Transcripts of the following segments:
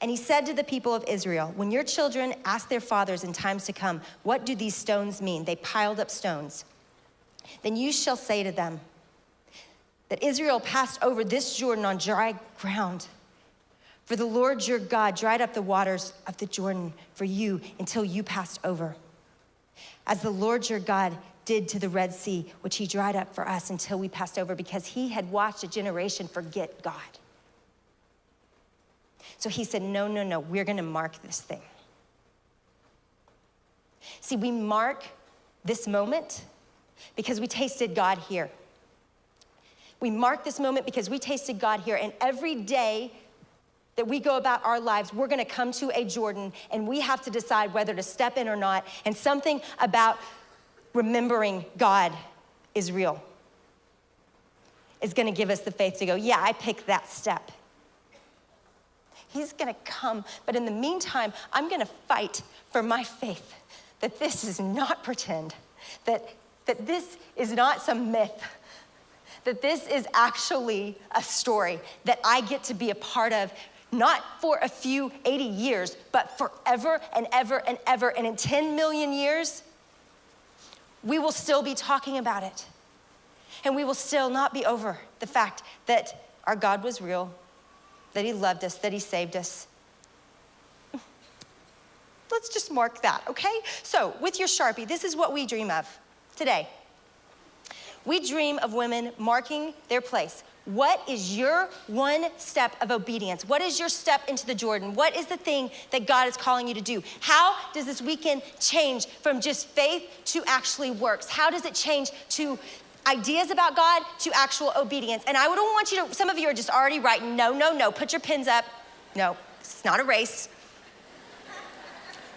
And he said to the people of Israel, when your children ask their fathers in times to come, what do these stones mean? They piled up stones. Then you shall say to them that Israel passed over this Jordan on dry ground. For the Lord your God dried up the waters of the Jordan for you until you passed over. As the Lord your God did to the Red Sea, which he dried up for us until we passed over, because he had watched a generation forget God. So he said, no, we're gonna mark this thing. See, we mark this moment because we tasted God here. We mark this moment because we tasted God here, and every day that we go about our lives, we're gonna come to a Jordan, and we have to decide whether to step in or not, and something about remembering God is real. Is gonna give us the faith to go, yeah, I picked that step. He's gonna come, but in the meantime, I'm gonna fight for my faith that this is not pretend, that this is not some myth, that this is actually a story that I get to be a part of, not for a few 80 years, but forever and ever and ever. And in 10 million years, we will still be talking about it. And we will still not be over the fact that our God was real, that he loved us, that he saved us. Let's just mark that, okay? So with your Sharpie, this is what we dream of today. We dream of women marking their place. What is your one step of obedience? What is your step into the Jordan? What is the thing that God is calling you to do? How does this weekend change from just faith to actually works? How does it change to ideas about God to actual obedience? And I don't want you to, some of you are just already writing, no, put your pins up. No, it's not a race.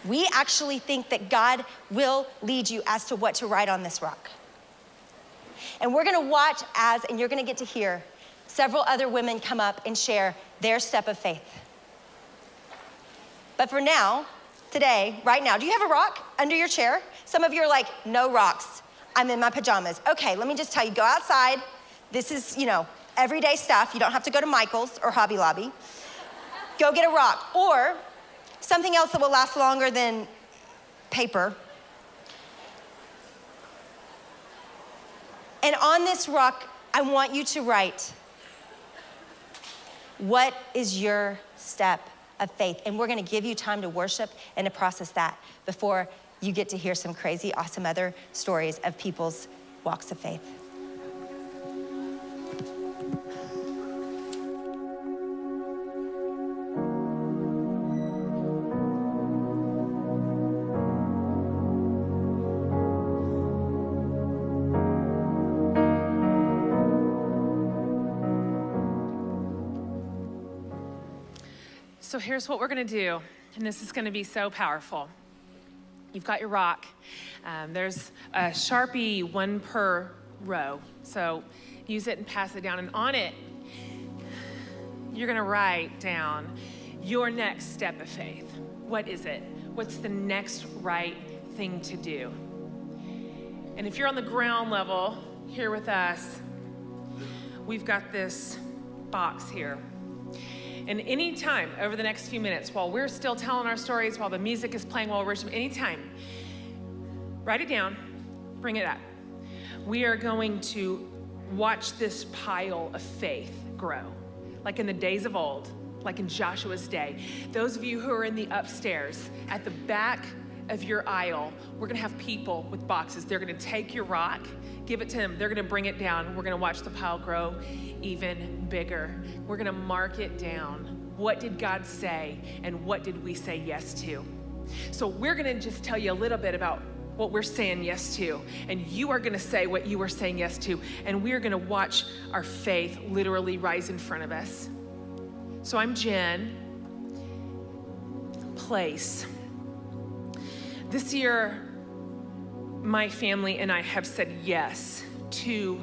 We actually think that God will lead you as to what to write on this rock. And we're gonna watch and you're gonna get to hear several other women come up and share their step of faith. But for now, today, right now, do you have a rock under your chair? Some of you are like, no rocks. I'm in my pajamas. Okay, let me just tell you, go outside. This is, everyday stuff. You don't have to go to Michael's or Hobby Lobby. Go get a rock. Or something else that will last longer than paper. And on this rock, I want you to write, what is your step of faith? And we're gonna give you time to worship and to process that before you get to hear some crazy, awesome other stories of people's walks of faith. So here's what we're gonna do, and this is gonna be so powerful. You've got your rock. There's a Sharpie, one per row. So use it and pass it down. And on it, you're gonna write down your next step of faith. What is it? What's the next right thing to do? And if you're on the ground level here with us, we've got this box here. And anytime over the next few minutes, while we're still telling our stories, while the music is playing, while we're worshiping, anytime, write it down, bring it up. We are going to watch this pile of faith grow, like in the days of old, like in Joshua's day. Those of you who are in the upstairs, at the back of your aisle, we're gonna have people with boxes. They're gonna take your rock, give it to them. They're gonna bring it down. We're gonna watch the pile grow even bigger. We're gonna mark it down. What did God say, and what did we say yes to? So we're gonna just tell you a little bit about what we're saying yes to, and you are gonna say what you are saying yes to, and we're gonna watch our faith literally rise in front of us. So I'm Jen. Place. This year, my family and I have said yes to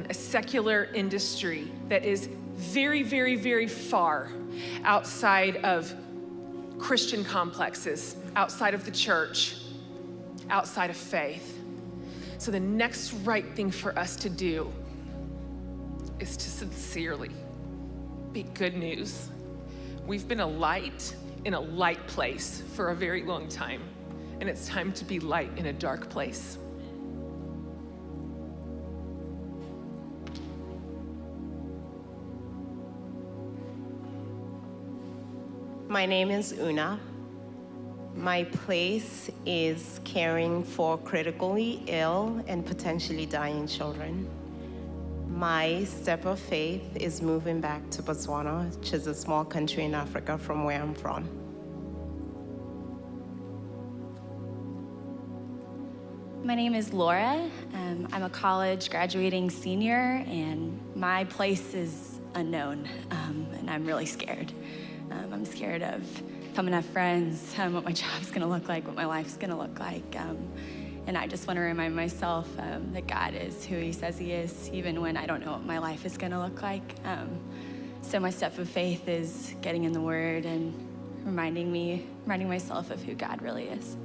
a secular industry that is very, very, very far outside of Christian complexes, outside of the church, outside of faith. So the next right thing for us to do is to sincerely be good news We've been a light in a light place for a very long time, and it's time to be light in a dark place. My name is Una. My place is caring for critically ill and potentially dying children. My step of faith is moving back to Botswana, which is a small country in Africa from where I'm from. My name is Laura. I'm a college graduating senior, and my place is unknown, and I'm really scared. I'm scared of if I'm gonna have friends, what my job's gonna look like, what my life's gonna look like. And I just wanna remind myself that God is who he says he is, even when I don't know what my life is gonna look like. So my step of faith is getting in the Word and reminding myself of who God really is.